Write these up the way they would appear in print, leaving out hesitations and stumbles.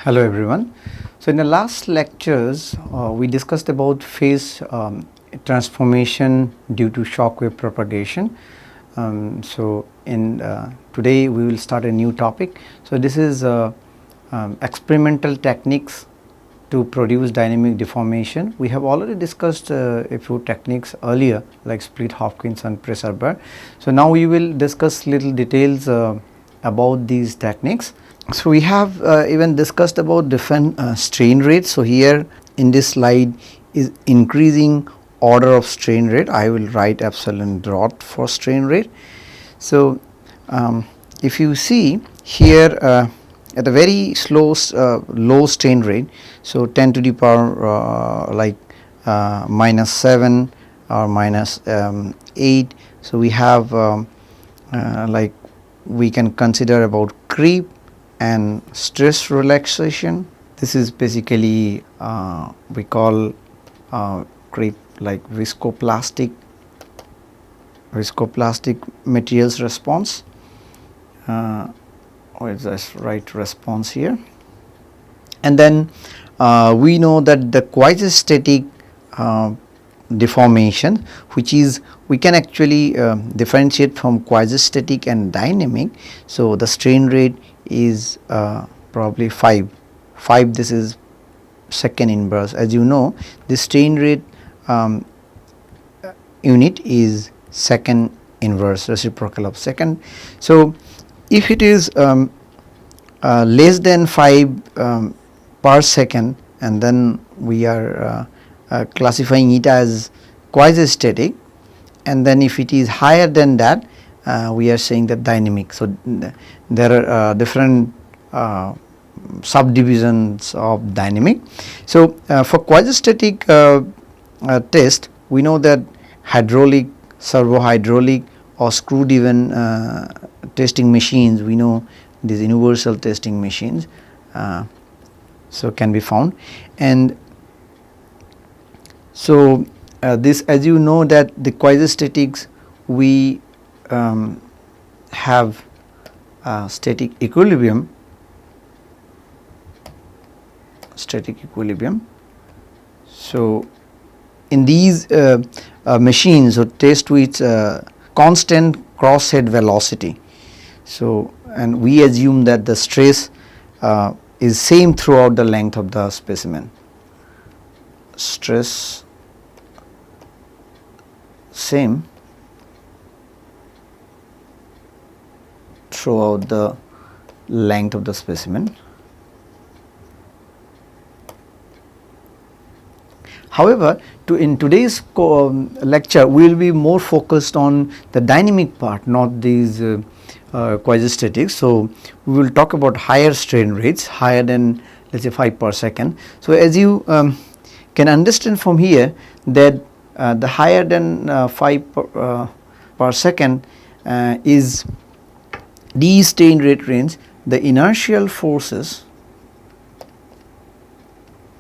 Hello everyone. So in the last lectures we discussed about phase transformation due to shock wave propagation. So in today we will start a new topic. So this is experimental techniques to produce dynamic deformation. We have already discussed a few techniques earlier like split Hopkins and pressure bar. So now we will discuss little details about these techniques. So we have even discussed about different strain rates. So here in this slide is increasing order of strain rate. I will write epsilon dot for strain rate. So if you see here at a very slow low strain rate, so 10 to the power minus 7 or minus 8. So we have like we can consider about creep and stress relaxation. This is basically we call creep like viscoplastic materials response. Or is this right response here? And then we know that the quasi-static deformation, which is we can actually differentiate from quasi-static and dynamic. So the strain rate is probably 5. This is second inverse. As you know, the strain rate unit is second inverse, reciprocal of second. So if it is less than 5 per second, and then we are classifying it as quasi-static, and then if it is higher than that, we are saying that dynamic. So there are different subdivisions of dynamic. So for quasi-static test, we know that hydraulic, servo hydraulic or screw driven testing machines, we know these universal testing machines so can be found. And so this, as you know, that the quasi-statics we have static equilibrium. So in these machines or test with constant cross head velocity. So and we assume that the stress is same throughout the length of the specimen. Stress same throughout the length of the specimen. However, in today's lecture we will be more focused on the dynamic part, not these quasi-statics. So we will talk about higher strain rates, higher than let's say 5 per second. So as you can understand from here that the higher than 5 per second is these strain rate range, the inertial forces,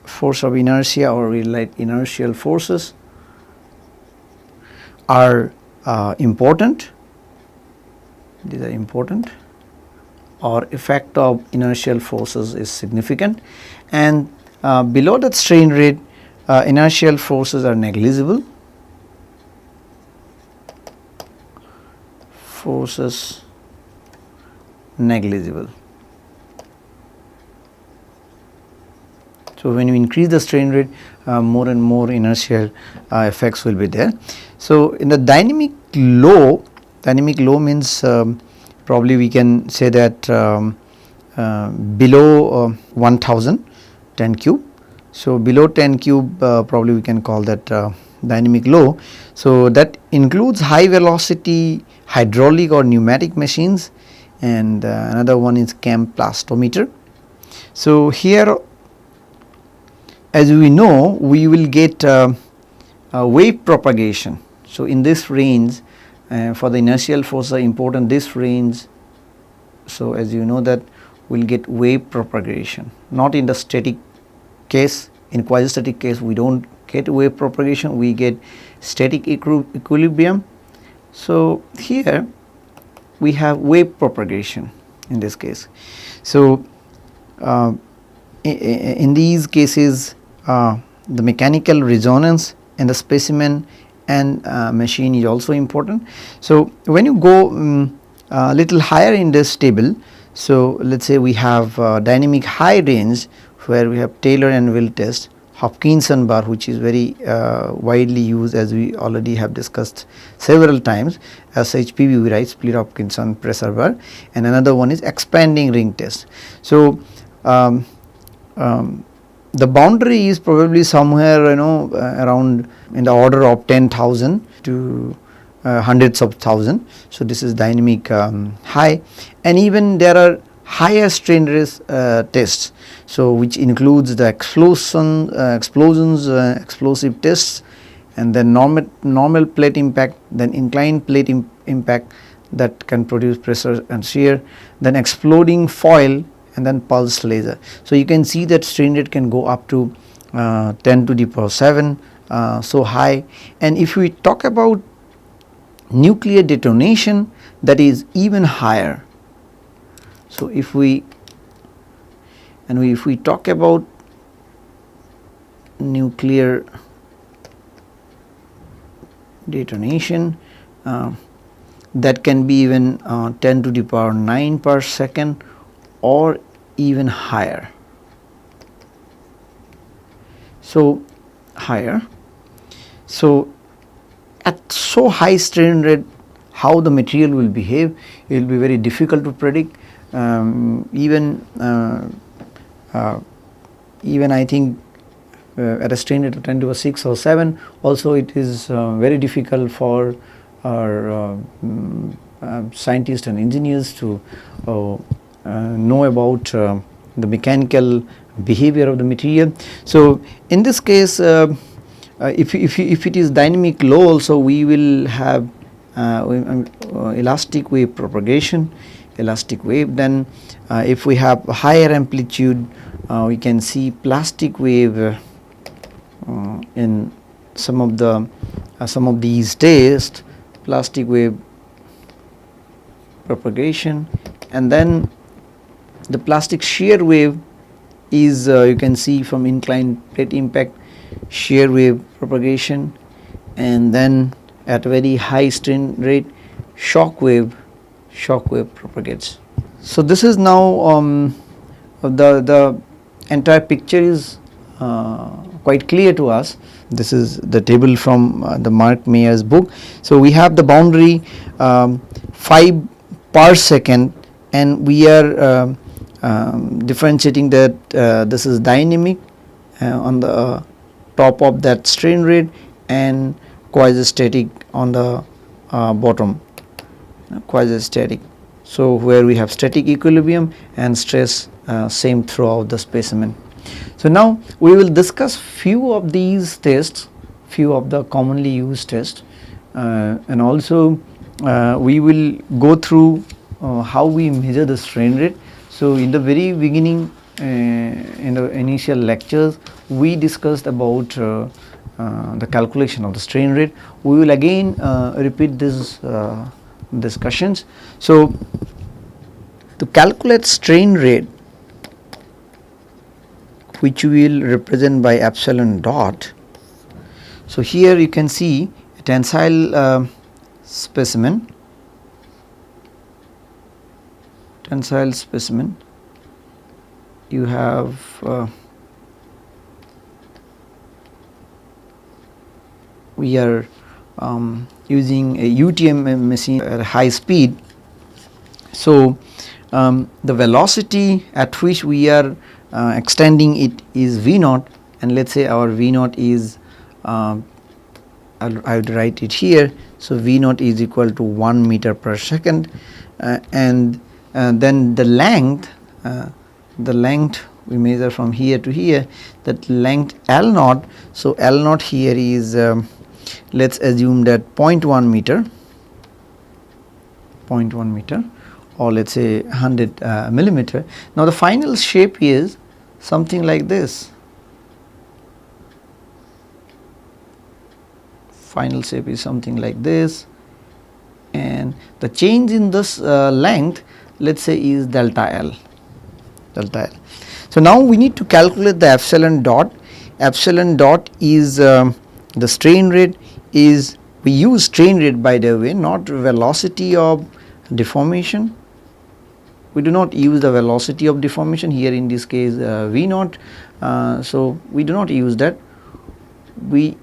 force of inertia or relate inertial forces are important. These are important, or effect of inertial forces is significant, and below that strain rate inertial forces are negligible. Forces negligible. So when you increase the strain rate, more and more inertial effects will be there. So in the dynamic low means probably we can say that below 1000 10 cube. So below 10 cube probably we can call that dynamic low. So that includes high velocity hydraulic or pneumatic machines, and another one is cam plastometer. So here, as we know, we will get wave propagation. So in this range, for the inertial forces are important, this range. So as you know that we will get wave propagation, not in the static case. In quasi-static case we do not get wave propagation, we get static equilibrium. So here we have wave propagation in this case. So in these cases the mechanical resonance in the specimen and machine is also important. So, when you go a little higher in this table, so let us say we have dynamic high range where we have Taylor and Will test, Hopkinson bar, which is very widely used, as we already have discussed several times, as HPV, right, split Hopkinson pressure bar, and another one is expanding ring test. So, the boundary is probably somewhere around in the order of 10,000 to hundreds of thousand. So, this is dynamic high, and even there are higher strain rate tests. So, which includes the explosions, explosive tests, and then normal plate impact, then inclined plate impact that can produce pressure and shear, then exploding foil, and then pulse laser. So, you can see that strain rate can go up to 10 to the power 7, so high. And if we talk about nuclear detonation, that is even higher. So, if we talk about nuclear detonation, that can be even 10 to the power 9 per second or even higher. So, higher. So, at so high strain rate, how the material will behave, it will be very difficult to predict. Even I think at a strain rate of 10 to the 6 or 7, also it is very difficult for our scientists and engineers to know about the mechanical behavior of the material. So, in this case, if it is dynamic low, also we will have elastic wave propagation, elastic wave. Then if we have higher amplitude, we can see plastic wave in some of these tests, plastic wave propagation, and then the plastic shear wave is you can see from inclined plate impact shear wave propagation, and then at very high strain rate shock wave propagates. So, this is now the entire picture is quite clear to us. This is the table from the Mark Mayer's book. So, we have the boundary 5 per second, and we are differentiating that this is dynamic on the top of that strain rate and quasi-static on the bottom, quasi-static. So, where we have static equilibrium and stress same throughout the specimen. So, now we will discuss few of these tests, few of the commonly used tests, and also we will go through how we measure the strain rate. So, in the very beginning, in the initial lectures, we discussed about the calculation of the strain rate. We will again repeat these discussions. So, to calculate strain rate, which we will represent by epsilon dot. So, here you can see a tensile specimen, you have we are using a UTM machine at high speed. So, the velocity at which we are extending it is V naught, and let us say our V naught is I would write it here. So, V naught is equal to 1 meter per second, and then the length we measure from here to here, that length L naught. So, L naught here is let us assume that 0.1 meter, or let us say 100 millimeter. Now, the final shape is something like this. Final shape is something like this, and the change in this length, let us say, is delta L. So now we need to calculate the epsilon dot. Epsilon dot is the strain rate is, we use strain rate by the way, not velocity of deformation. We do not use the velocity of deformation here in this case V naught. So we do not use that. We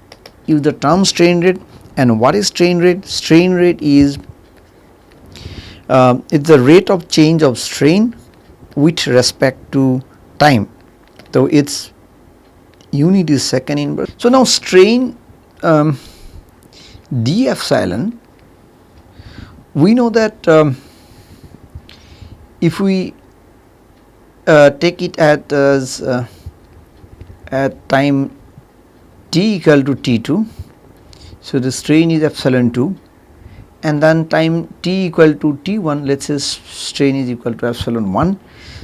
use the term strain rate. And what is strain rate? Strain rate is it's the rate of change of strain with respect to time. So its unit is second inverse. So now strain d epsilon, we know that if we take it at time t equal to t2, so the strain is epsilon 2, and then time t equal to t1, let us say strain is equal to epsilon 1.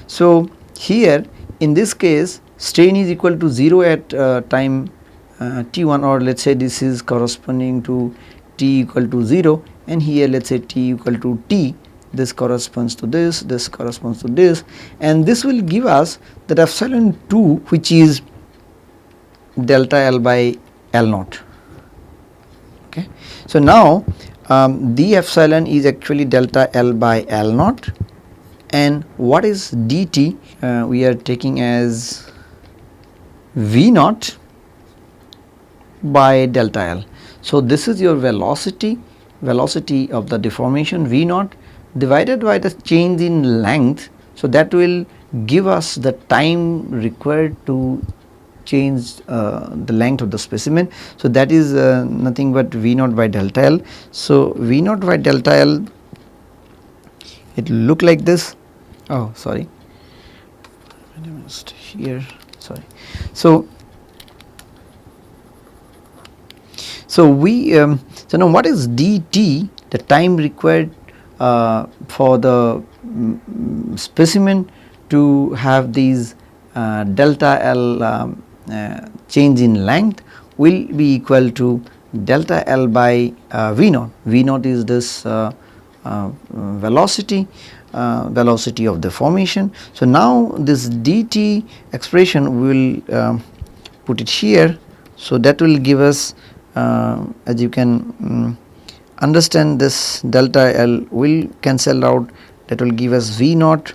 So here in this case strain is equal to 0 at time t1, or let us say this is corresponding to t equal to 0, and here let us say t equal to t, this corresponds to this, this corresponds to this, and this will give us that epsilon 2, which is delta L by L naught. Okay. So now d epsilon is actually delta L by L naught, and what is dt? We are taking as V naught by delta L. So this is your velocity of the deformation V naught divided by the change in length. So that will give us the time required to change the length of the specimen. So that is nothing but V naught by delta L. So V naught by delta L, it will look like this. Oh, sorry, here, sorry. So we so now what is dt? The time required for the specimen to have these delta L change in length will be equal to delta L by V naught. V naught is this velocity of the formation. So now this dt expression we will put it here. So that will give us, as you can understand, this delta L will cancel out, that will give us V naught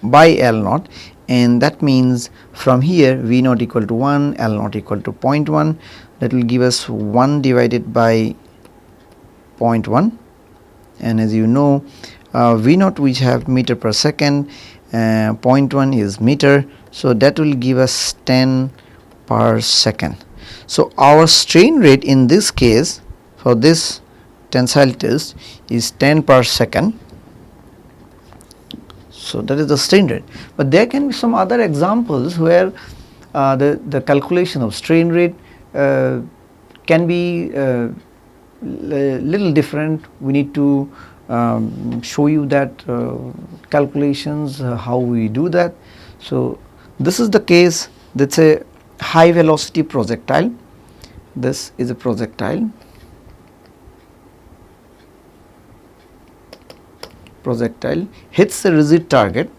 by L naught, and that means from here V naught equal to 1, L naught equal to 0.1, that will give us 1 divided by 0.1, and as you know V naught which have meter per second, 0.1 is meter, so that will give us 10 per second. So our strain rate in this case for this tensile test is 10 per second. So that is the strain rate, but there can be some other examples where the calculation of strain rate can be little different. We need to show you that calculations, how we do that. So this is the case, that is a high velocity projectile. This is a projectile hits the rigid target.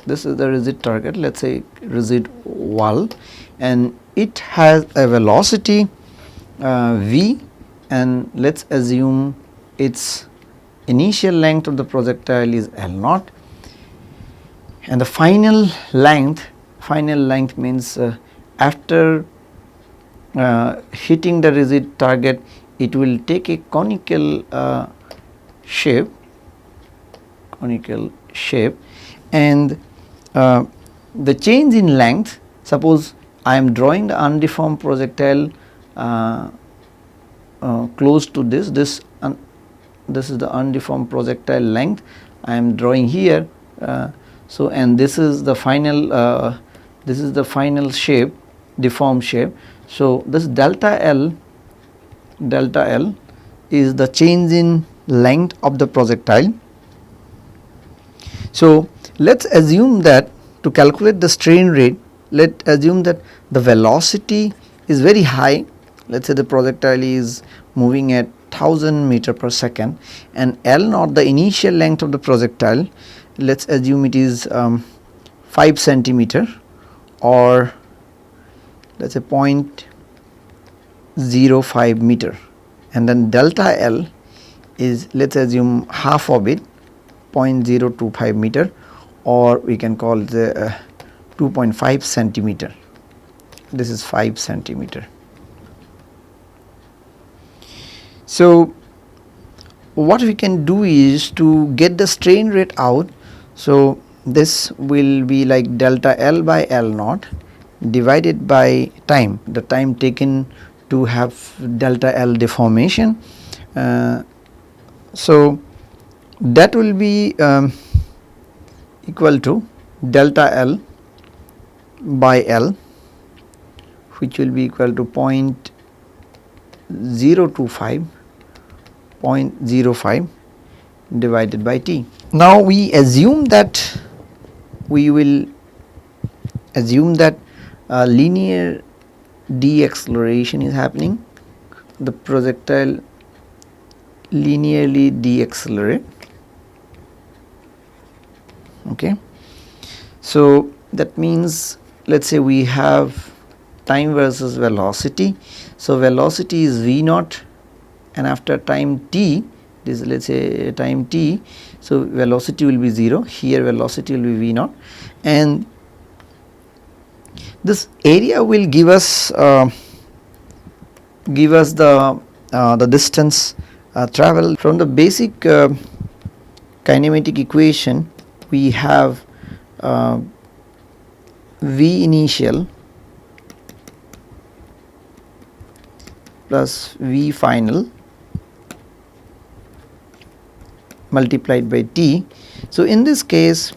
This is the rigid target, let us say rigid wall, and it has a velocity v, and let us assume its initial length of the projectile is L naught, and the final length means after hitting the rigid target, it will take a conical shape, and the change in length, suppose I am drawing the undeformed projectile close to this is the undeformed projectile length I am drawing here. So and this is the final shape, deformed shape. So this delta L is the change in length of the projectile. So let us assume that to calculate the strain rate, let us assume that the velocity is very high. Let us say the projectile is moving at 1000 meter per second, and L naught, the initial length of the projectile, let us assume it is 5 centimeter, or let's say 0.05 meter, and then delta L is, let's assume, half of it, 0.025 meter, or we can call the 2.5 centimeter. This is 5 centimeter. So what we can do is to get the strain rate out. So this will be like delta L by L naught divided by time, the time taken to have delta L deformation. So that will be equal to delta L by L, which will be equal to 0.05 divided by t. Now we assume that linear deceleration is happening. The projectile linearly decelerate. Okay. So that means, let's say we have time versus velocity. So velocity is v naught, and after time t, this is, let's say, time t, so velocity will be 0. Here velocity will be v naught, and this area will give us the distance traveled. From the basic kinematic equation, we have v initial plus v final multiplied by t. So in this case,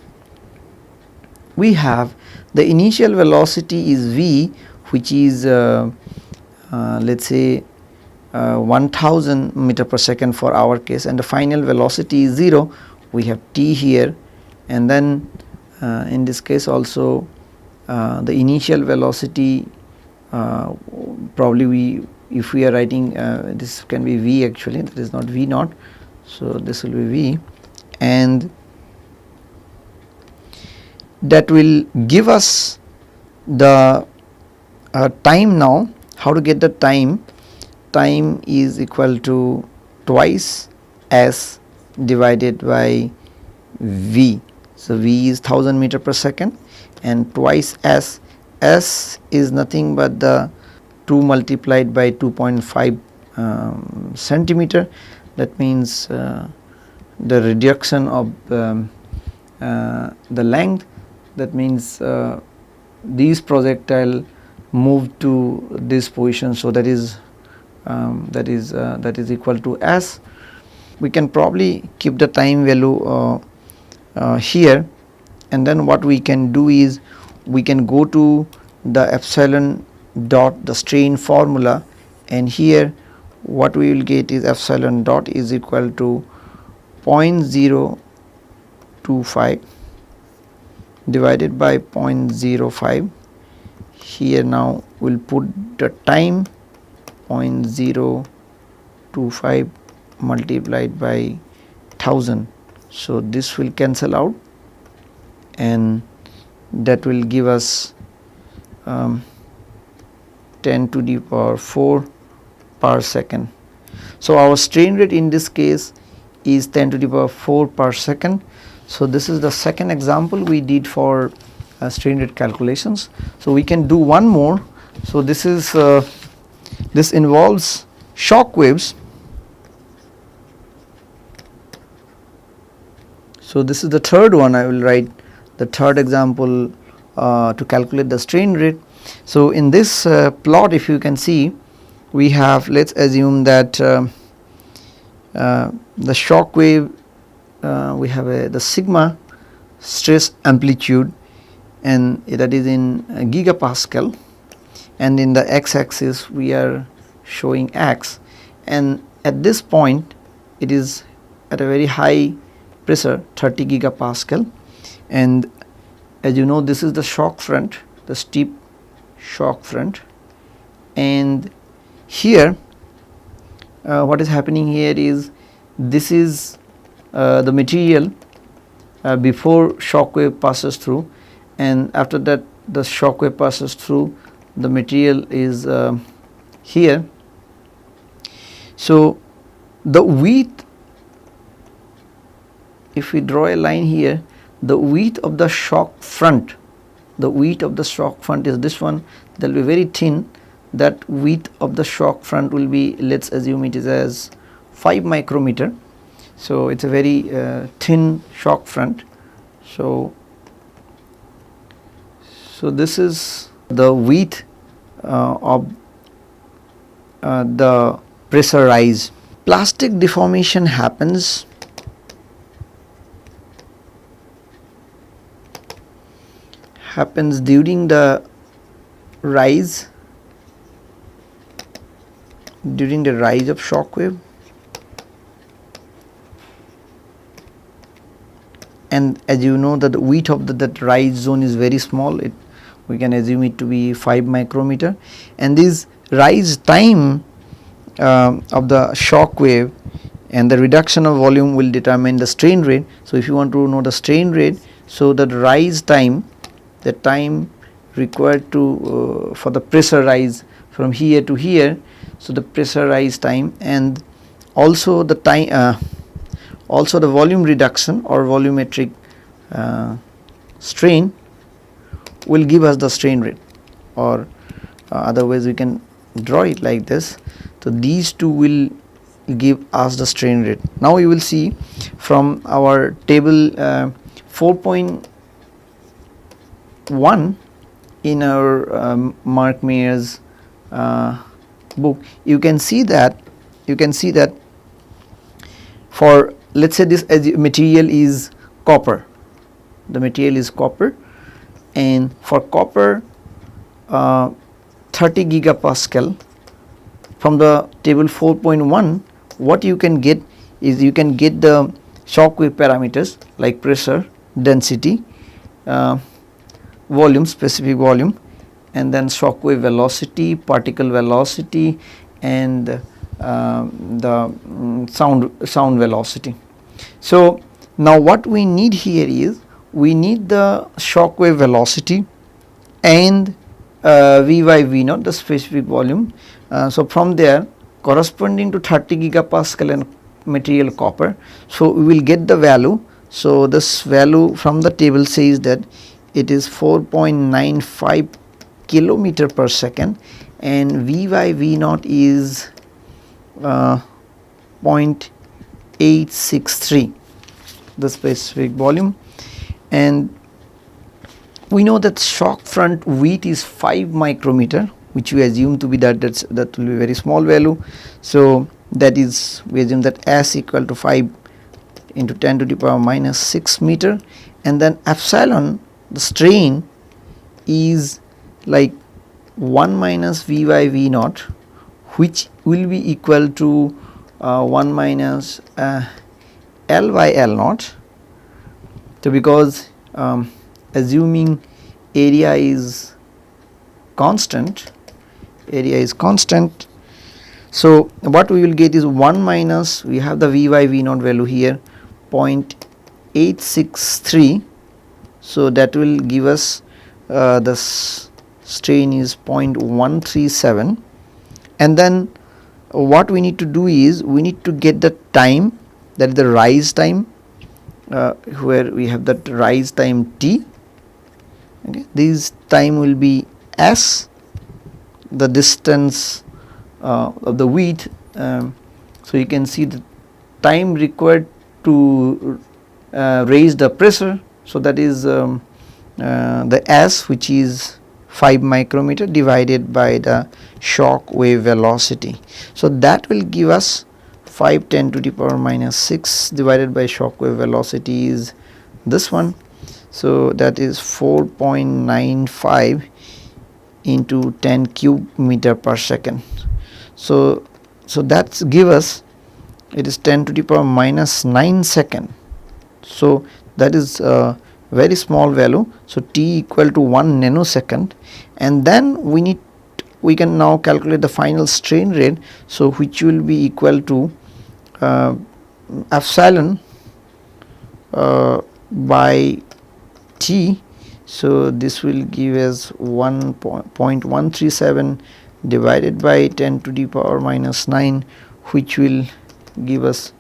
we have the initial velocity is v, which is let's say 1000 meter per second for our case, and the final velocity is 0. We have t here, and then in this case also the initial velocity, probably if we are writing this can be v, actually that is not v naught, so this will be v, and that will give us the time. Now how to get the time? Time is equal to twice s divided by v. So v is 1000 meter per second, and twice s. S is nothing but the 2 multiplied by 2.5 centimeter. That means the reduction of the length. That means these projectile move to this position, so that is equal to s. We can probably keep the time value here, and then what we can do is we can go to the epsilon dot, the strain formula, and here what we will get is epsilon dot is equal to 0.025 divided by 0.05. Here now we will put the time 0.025 multiplied by 1000. So this will cancel out, and that will give us 10 to the power 4 per second. So our strain rate in this case is 10 to the power 4 per second. So this is the second example we did for strain rate calculations. So we can do one more. So this is this involves shock waves. So this is the third one. I will write the third example to calculate the strain rate. So in this plot, if you can see, we have, let's assume that the shock wave, we have the sigma stress amplitude, and that is in gigapascal, and in the x axis we are showing x, and at this point it is at a very high pressure, 30 gigapascal, and as you know, this is the shock front, the steep shock front, and here what is happening here is, this is the material before shock wave passes through, and after that the shock wave passes through, the material is here. So the width, if we draw a line here, the width of the shock front, the width of the shock front is this one. That will be very thin. That width of the shock front will be, let's assume it is as 5 micrometer. So it's a very thin shock front. So this is the width of the pressure rise. Plastic deformation happens during the rise of shock wave, and as you know that the width of that rise zone is very small, we can assume it to be 5 micrometer, and this rise time of the shock wave and the reduction of volume will determine the strain rate. So if you want to know the strain rate, so that rise time, the time required to for the pressure rise from here to here, so the pressure rise time, and also the time also the volume reduction or volumetric strain will give us the strain rate, or otherwise we can draw it like this. So these two will give us the strain rate. Now you will see from our table 4.1 in our Mark Mayer's book, you can see that for, let's say, this material is copper, the material is copper, and for copper 30 gigapascal, from the table 4.1 what you can get is you can get the shock wave parameters like pressure, density, volume, specific volume, and then shock wave velocity, particle velocity, and the sound velocity. So now what we need here is we need the shock wave velocity and V by V naught, the specific volume. So from there, corresponding to 30 gigapascal and material copper, so we will get the value. So this value from the table says that it is 4.95 kilometer per second, and V by V naught is 0.863, the specific volume, and we know that shock front width is 5 micrometer, which we assume to be that will be very small value. So that is, we assume that S equal to 5 into 10 to the power minus 6 meter, and then epsilon, the strain, is like 1 minus V by V naught, which will be equal to 1 minus L by L naught. So because assuming area is constant, so what we will get is 1 minus, we have the V by V naught value here, 0.863, so that will give us the strain is 0.137, and then what we need to do is we need to get the time, that is the rise time, where we have that rise time T. Okay, this time will be S, the distance of the width. So you can see the time required to raise the pressure. So that is the S, which is 5 micrometer, divided by the shock wave velocity. So that will give us 5 10 to the power minus 6 divided by shock wave velocity is this one. So that is 4.95 into 10 cube meter per second. So that's give us, it is 10 to the power minus 9 second. So that is a very small value. So T equal to 1 nanosecond, and then we can now calculate the final strain rate, so which will be equal to epsilon by T So this will give us 1.137 divided by 10 to the power minus 9, which will give us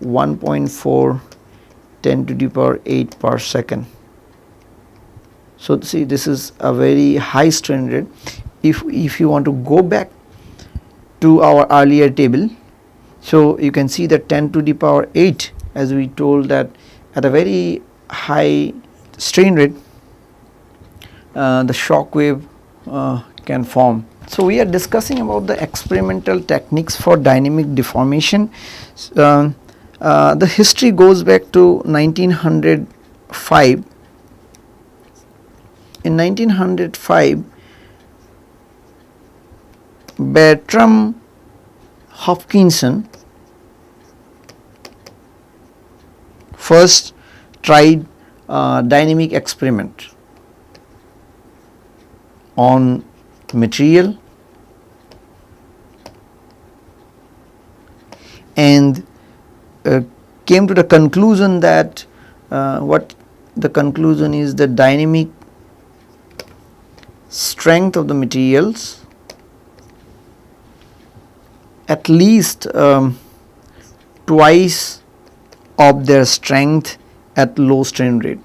1.4 10 to the power 8 per second. So see, this is a very high strain rate. If you want to go back to our earlier table, so you can see that 10 to the power 8, as we told, that at a very high strain rate the shock wave can form. So we are discussing about the experimental techniques for dynamic deformation. The history goes back to 1905. In 1905, Bertram Hopkinson first tried dynamic experiment on material, and came to the conclusion that what the conclusion is, the dynamic strength of the materials at least twice of their strength at low strain rate,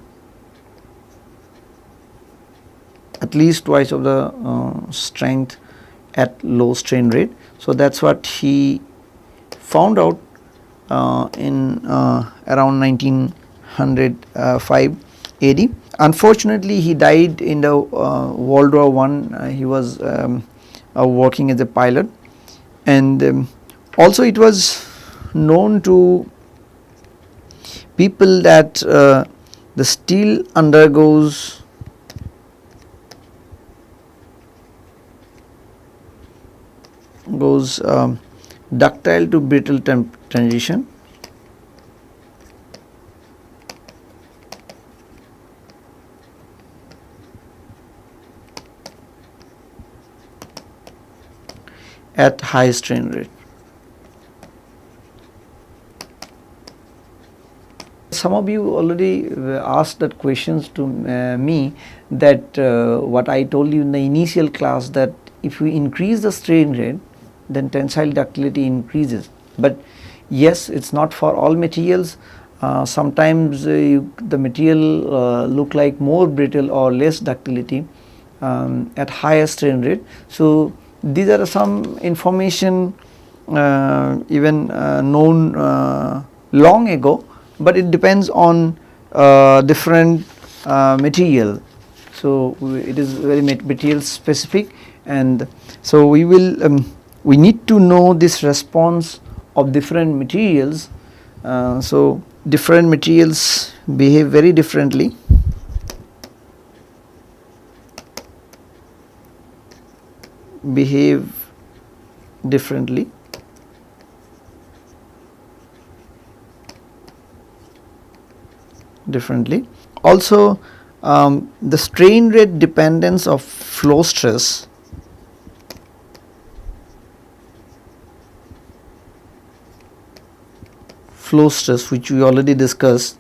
at least twice of the strength at low strain rate. So that's what he found out in around 1905 AD. Unfortunately, he died in the World War I. He was working as a pilot, and also it was known to people that the steel undergoes ductile to brittle transition. At high strain rate. Some of you already asked that questions to me, that what I told you in the initial class, that if we increase the strain rate, then tensile ductility increases. But yes, it's not for all materials. Sometimes the material look like more brittle or less ductility at higher strain rate. So these are some information even known long ago, but it depends on different material. So it is very material specific, and so we will we need to know this response of different materials. So different materials behave very differently. Also the strain rate dependence of flow stress which we already discussed,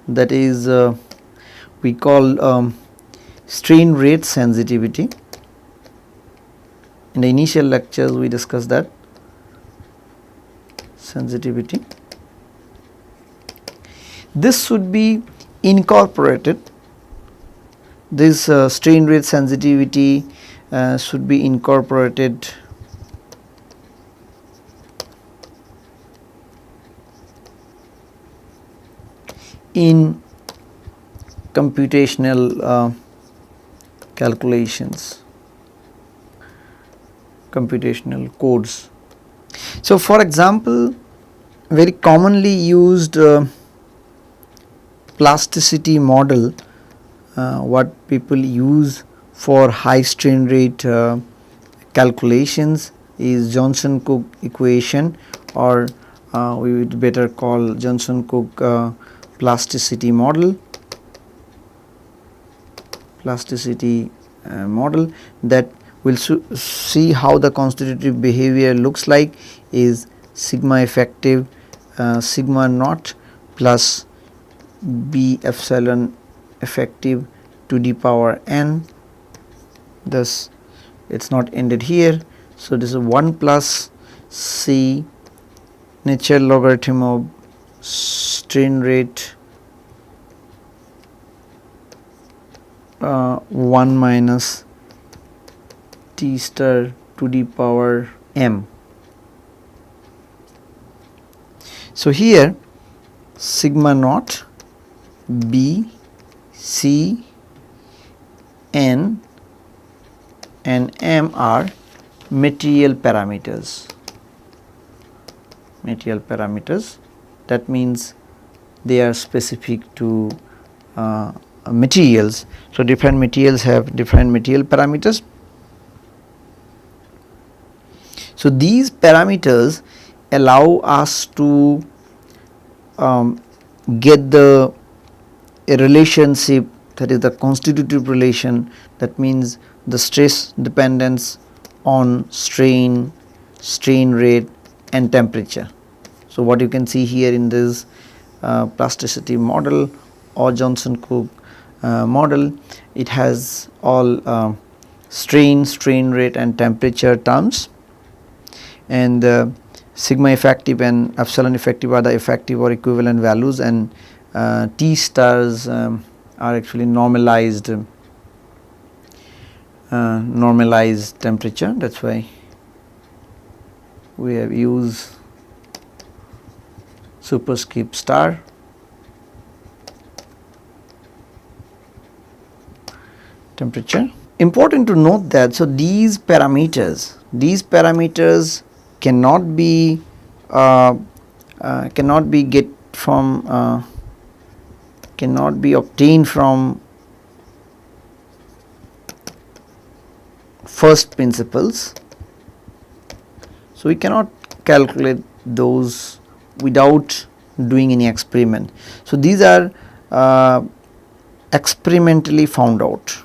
that is we call strain rate sensitivity. In the initial lectures we discussed that sensitivity. This should be incorporated, this strain rate sensitivity should be incorporated in computational calculations, computational codes. So for example, very commonly used plasticity model, what people use for high strain rate calculations is Johnson-Cook equation, or we would better call Johnson-Cook plasticity model. That will see how the constitutive behavior looks like is sigma effective sigma naught plus B epsilon effective to the power n, thus it is not ended here. So, this is 1 plus C natural logarithm of strain rate 1 minus T star to the power m. So, here sigma naught B C N and M are material parameters. That means they are specific to materials. So, different materials have different material parameters. So, these parameters allow us to get the a relationship, that is the constitutive relation, that means the stress dependence on strain rate and temperature. So, what you can see here in this plasticity model or Johnson-Cook model, it has all strain rate and temperature terms, and sigma effective and epsilon effective are the effective or equivalent values, and T stars are actually normalized temperature. That is why we have used superscript star. Temperature. Important to note that, so these parameters cannot be obtained from first principles. So, we cannot calculate those without doing any experiment. So, these are experimentally found out.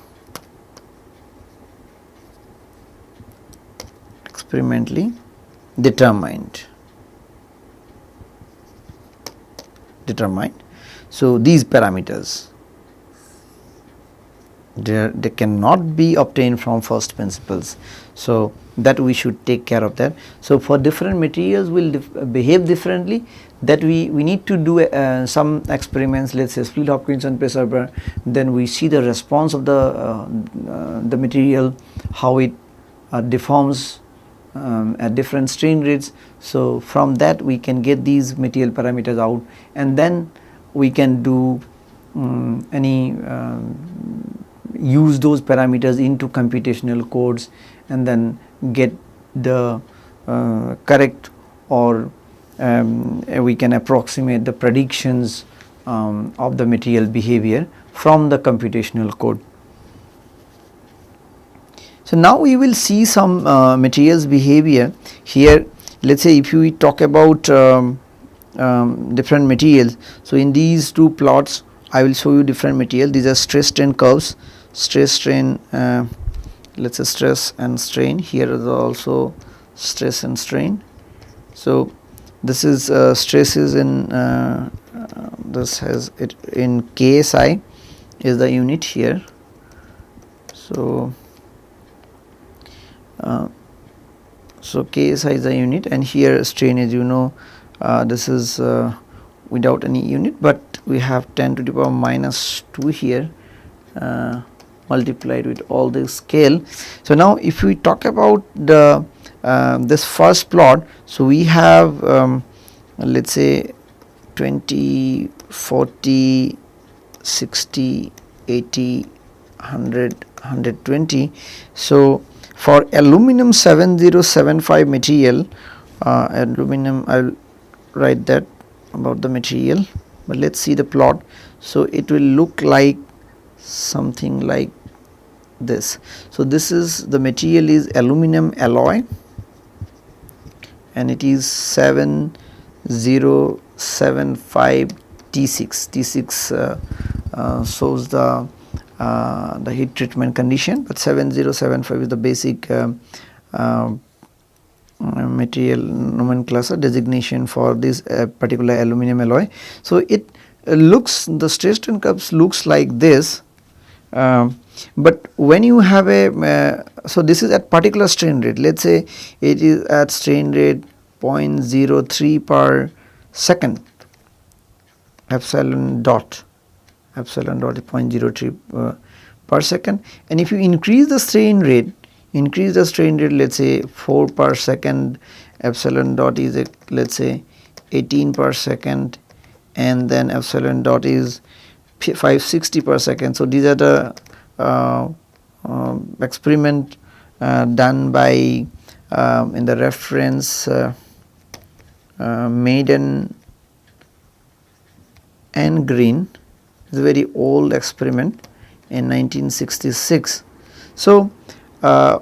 Experimentally determined. So, these parameters they cannot be obtained from first principles. So, that we should take care of that. So, for different materials will behave differently, that we need to do some experiments, let us say split Hopkinson pressure, then we see the response of the material, how it deforms at different strain rates. So, from that we can get these material parameters out, and then we can do use those parameters into computational codes, and then get the correct, or we can approximate the predictions of the material behavior from the computational code. So, now we will see some materials behavior here. Let us say if we talk about different materials. So, in these two plots I will show you different material. These are stress strain curves, stress strain, let us say stress and strain. Here is also stress and strain. So, this is stresses in this has it in KSI is the unit here. So, KSI is the unit, and here strain, as you know, this is without any unit, but we have 10 to the power minus 2 here multiplied with all this scale. So, now if we talk about the this first plot, so we have let us say 20, 40, 60, 80, 100, 120. So, for aluminum 7075 material, aluminum, I will write that about the material, but let us see the plot. So, it will look like something like this. So, this is the material is aluminum alloy, and it is 7075 T6. T6 shows the heat treatment condition, but 7075 is the basic material nomenclature designation for this particular aluminum alloy. So, it looks, the stress strain curves looks like this, But when you have a so this is at particular strain rate, let's say it is at strain rate 0.03 per second, epsilon dot is 0.03 per second, and if you increase the strain rate, let's say 4 per second, epsilon dot is let's say 18 per second, and then epsilon dot is 560 per second. So these are the experiment done by in the reference Maiden and Green. It's a very old experiment in 1966. So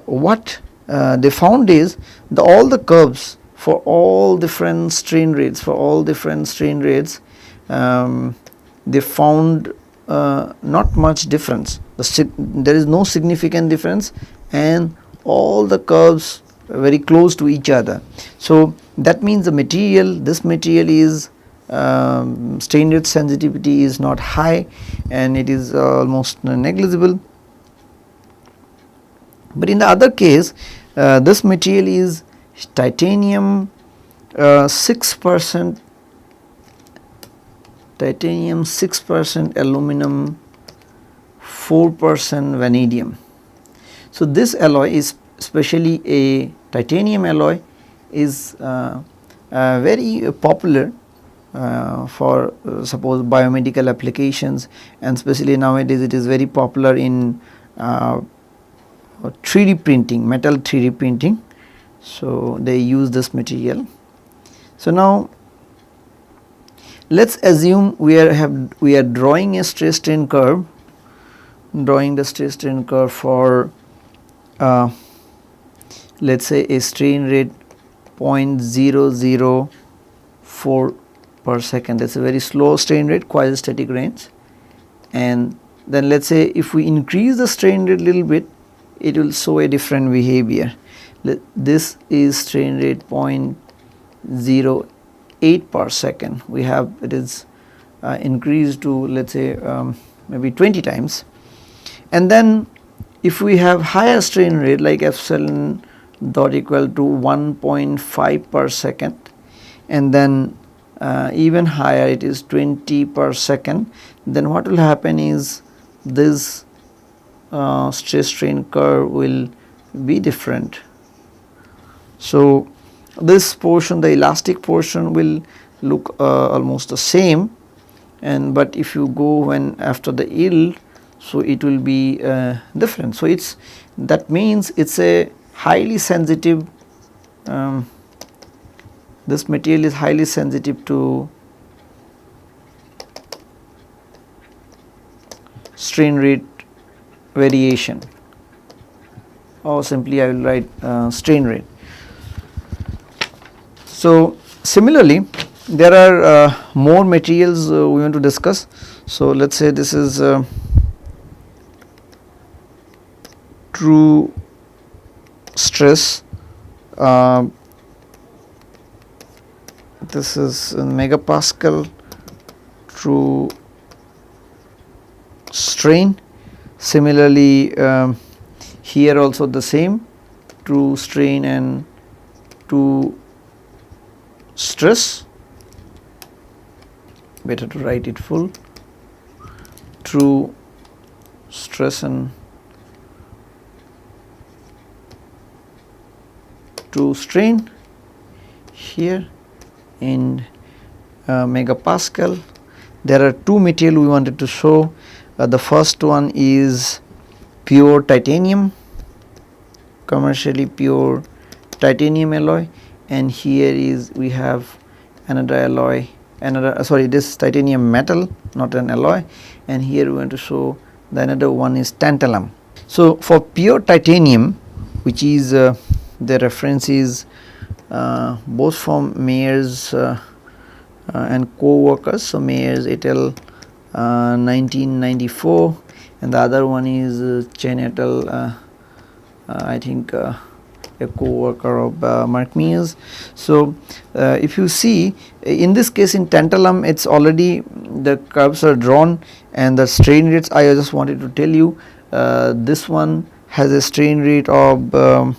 what they found is all the curves for all different strain rates, they found not much difference. There is no significant difference, and all the curves are very close to each other. So that means this material is strain rate sensitivity is not high, and it is almost negligible. But in the other case, this material is titanium 6%, aluminum 4% vanadium. So this alloy is, especially a titanium alloy, is very popular for suppose biomedical applications, and especially nowadays it is very popular in 3D printing, metal 3D printing. So they use this material. So now let's assume we are drawing a stress strain curve, for let's say a strain rate 0.004 per second. That's a very slow strain rate, quasi-static range. And then let's say if we increase the strain rate a little bit, it will show a different behavior. This is strain rate 0.08 per second. We have it is increased to, let's say maybe 20 times. And then if we have higher strain rate like epsilon dot equal to 1.5 per second, and then even higher, it is 20 per second, then what will happen is this stress strain curve will be different. So this portion, the elastic portion, will look almost the same, and but if you go when after the yield, so it will be different. So that means it's a highly sensitive, this material is highly sensitive to strain rate variation, or simply I will write strain rate. So similarly, there are more materials we want to discuss. So let's say this is true stress, this is in megapascal true strain. Similarly, here also the same, true strain and true stress, better to write it full, true stress and true strain here in megapascal. There are two material we wanted to show. The first one is pure titanium, commercially pure titanium alloy, and here is we have another alloy, this titanium metal, not an alloy, and here we want to show the another one is tantalum. So for pure titanium, which is the reference is both from Mayers and co-workers, so Mayers et al. 1994, and the other one is Chen et al. I think a co-worker of Mark Mears. So if you see in this case in tantalum, it's already the curves are drawn, and the strain rates I just wanted to tell you, this one has a strain rate of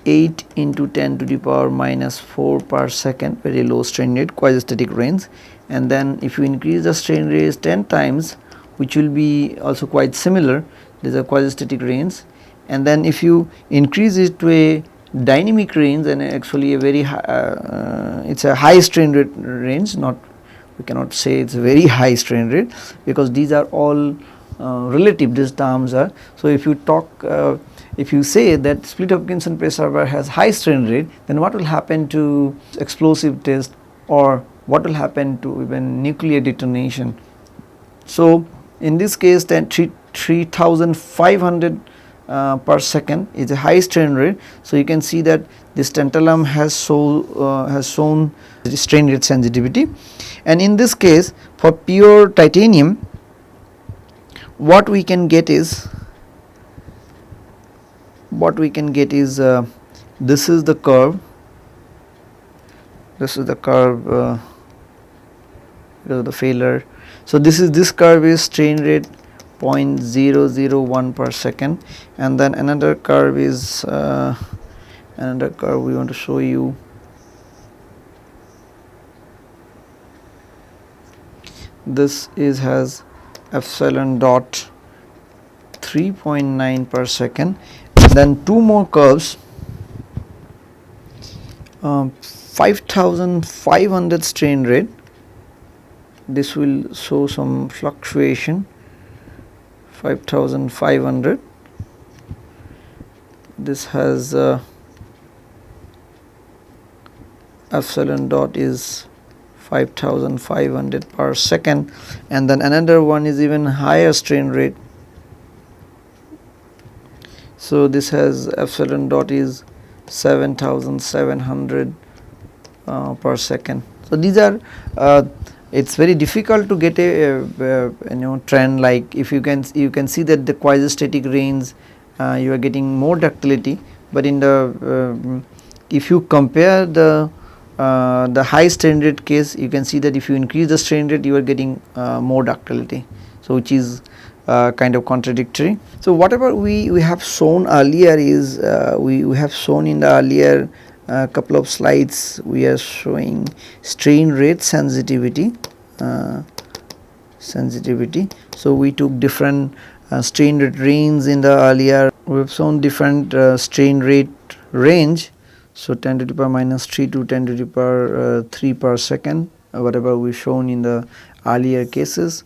8 into 10 to the power minus 4 per second, very low strain rate, quasi-static range. And then if you increase the strain rate 10 times, which will be also quite similar, there is a quasi-static range. And then if you increase it to a dynamic range, and actually a very high, it's a high strain rate range, not, we cannot say it's a very high strain rate, because these are all relative, these terms are. So if you talk, if you say that split Hopkinson preserver has high strain rate, then what will happen to explosive test, or what will happen to even nuclear detonation? So in this case, then 3500 per second is a high strain rate. So you can see that this tantalum has shown strain rate sensitivity. And in this case, for pure titanium, what we can get is this is the curve, the failure. So this curve is strain rate 0.001 per second, and then another curve is another curve we want to show you. This has epsilon dot 3.9 per second. Then two more curves, 5500 strain rate, this will show some fluctuation, 5500, this has epsilon dot is 5500 per second, and then another one is even higher strain rate. So this has epsilon dot is 7700 per second. So these are it's very difficult to get a trend, like if you can see that the quasi-static range you are getting more ductility, but in the if you compare the high strain rate case, you can see that if you increase the strain rate, you are getting more ductility, so which is kind of contradictory. So whatever we have shown earlier is we have shown in the earlier couple of slides, we are showing strain rate sensitivity. So we took different strain rate range in the earlier, we have shown different strain rate range. So 10 to the power minus 3 to 10 to the power 3 per second, whatever we shown in the earlier cases.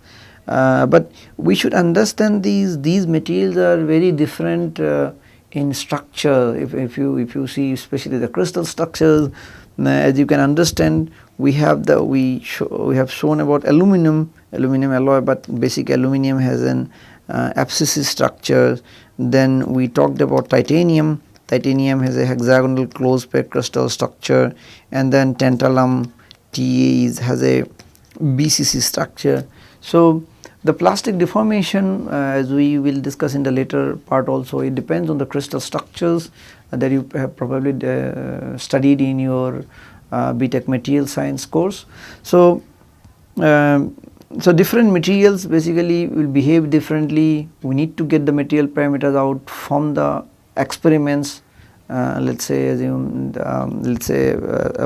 But we should understand these materials are very different in structure. If you see especially the crystal structures, as you can understand, we have shown about aluminum alloy, but basic aluminum has an abscisic structure. Then we talked about titanium has a hexagonal closed packed crystal structure, and then tantalum Ta has a BCC structure. So the plastic deformation, as we will discuss in the later part also, it depends on the crystal structures that you have probably studied in your BTech material science course. So so different materials basically will behave differently. We need to get the material parameters out from the experiments. Let's say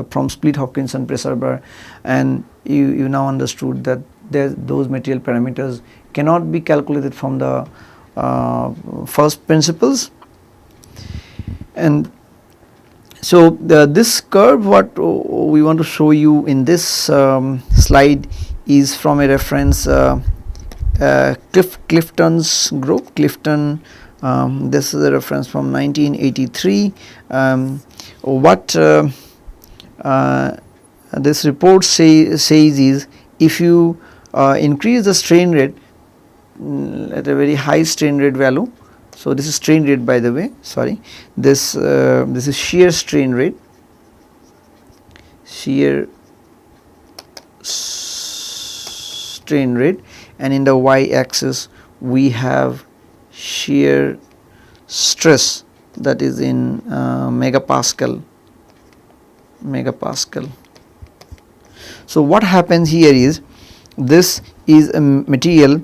from split Hopkinson preserver, and you now understood that those material parameters cannot be calculated from the first principles. And so this curve, what we want to show you in this slide, is from a reference Clifton's group. Clifton, this is a reference from 1983. What this report says is, if you increase the strain rate at a very high strain rate value, so this is strain rate, by the way, sorry, this is shear strain rate, and in the y axis we have shear stress. that is in megapascal. So what happens here is, this is a material,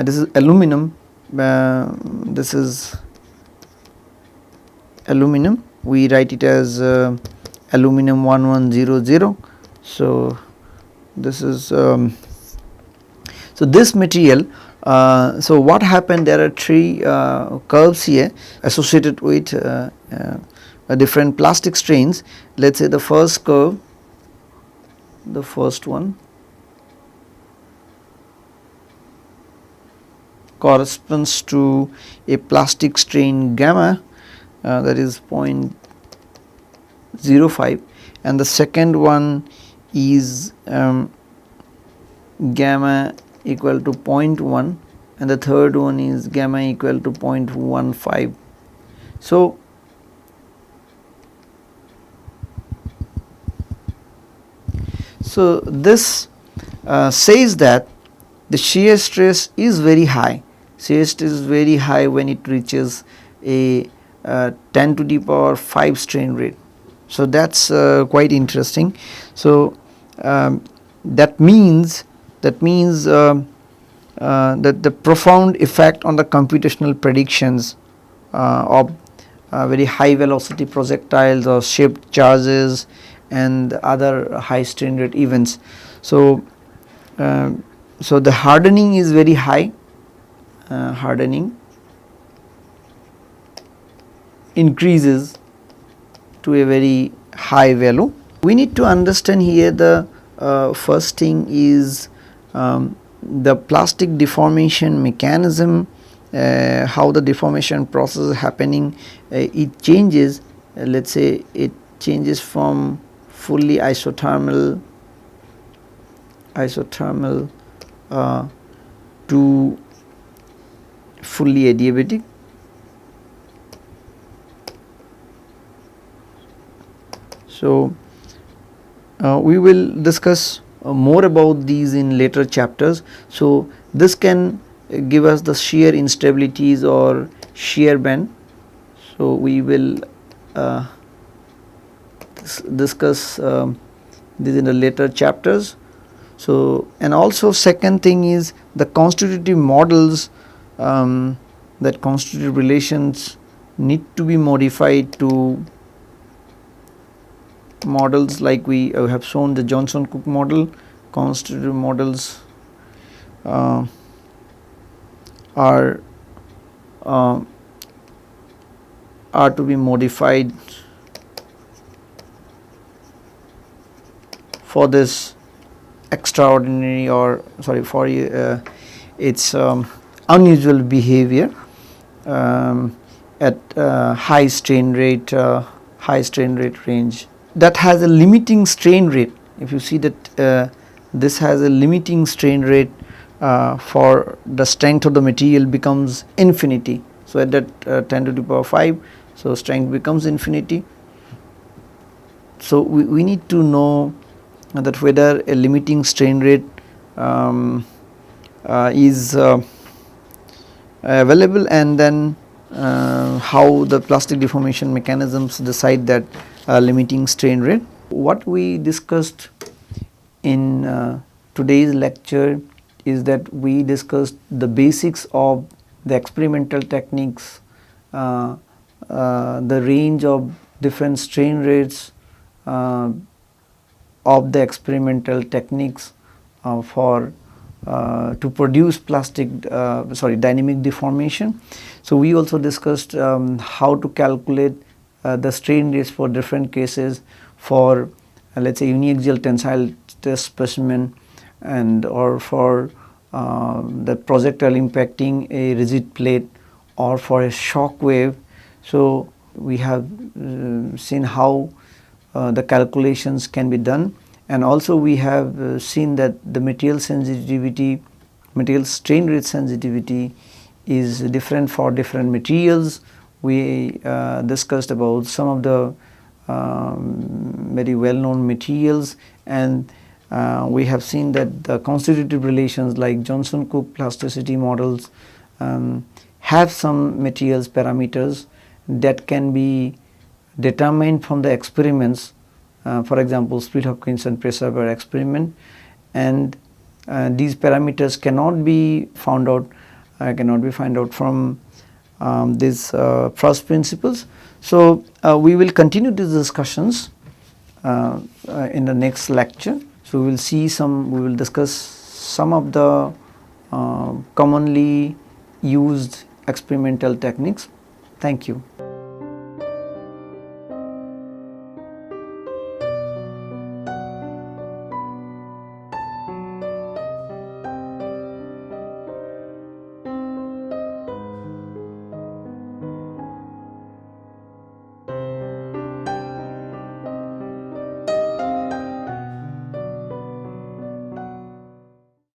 this is aluminum, this is aluminum, we write it as aluminum 1100. So this is so this material, so what happened, there are three curves here associated with different plastic strains. Let us say the first curve, the first one corresponds to a plastic strain gamma, that is 0.05, and the second one is gamma equal to 0.1, and the third one is gamma equal to 0.15. So this says that the shear stress is very high. Shear stress is very high when it reaches a 10 to the power 5 strain rate. So that's quite interesting. So that means that the profound effect on the computational predictions of very high velocity projectiles or shaped charges and other high strain rate events. So so the hardening is very high, hardening increases to a very high value. We need to understand here the first thing is the plastic deformation mechanism, how the deformation process is happening. It changes, let us say it changes from fully isothermal to fully adiabatic. So we will discuss more about these in later chapters. So this can give us the shear instabilities or shear bend. So we will discuss this in the later chapters. So and also second thing is the constitutive models, that constitutive relations need to be modified to models like we have shown the Johnson-Cook model. Constitutive models are to be modified for this extraordinary or sorry for its unusual behavior at high strain rate range. That has a limiting strain rate. If you see that this has a limiting strain rate for the strength of the material becomes infinity. So at that 10 to the power 5, so strength becomes infinity. So we need to know that whether a limiting strain rate is available, and then how the plastic deformation mechanisms decide that limiting strain rate. What we discussed in today's lecture is that we discussed the basics of the experimental techniques, the range of different strain rates of the experimental techniques for to produce dynamic deformation. So we also discussed how to calculate the strain rates for different cases for let us say uniaxial tensile stress specimen, and or for the projectile impacting a rigid plate, or for a shock wave. So we have seen how the calculations can be done, and also we have seen that the material sensitivity, material strain rate sensitivity is different for different materials. We discussed about some of the very well known materials, and we have seen that the constitutive relations like Johnson-Cook plasticity models have some materials parameters, that can be determined from the experiments, for example Split-Hopkins and pressure bar experiment, and these parameters cannot be found out from these first principles. So we will continue these discussions in the next lecture. So we will discuss some of the commonly used experimental techniques. Thank you.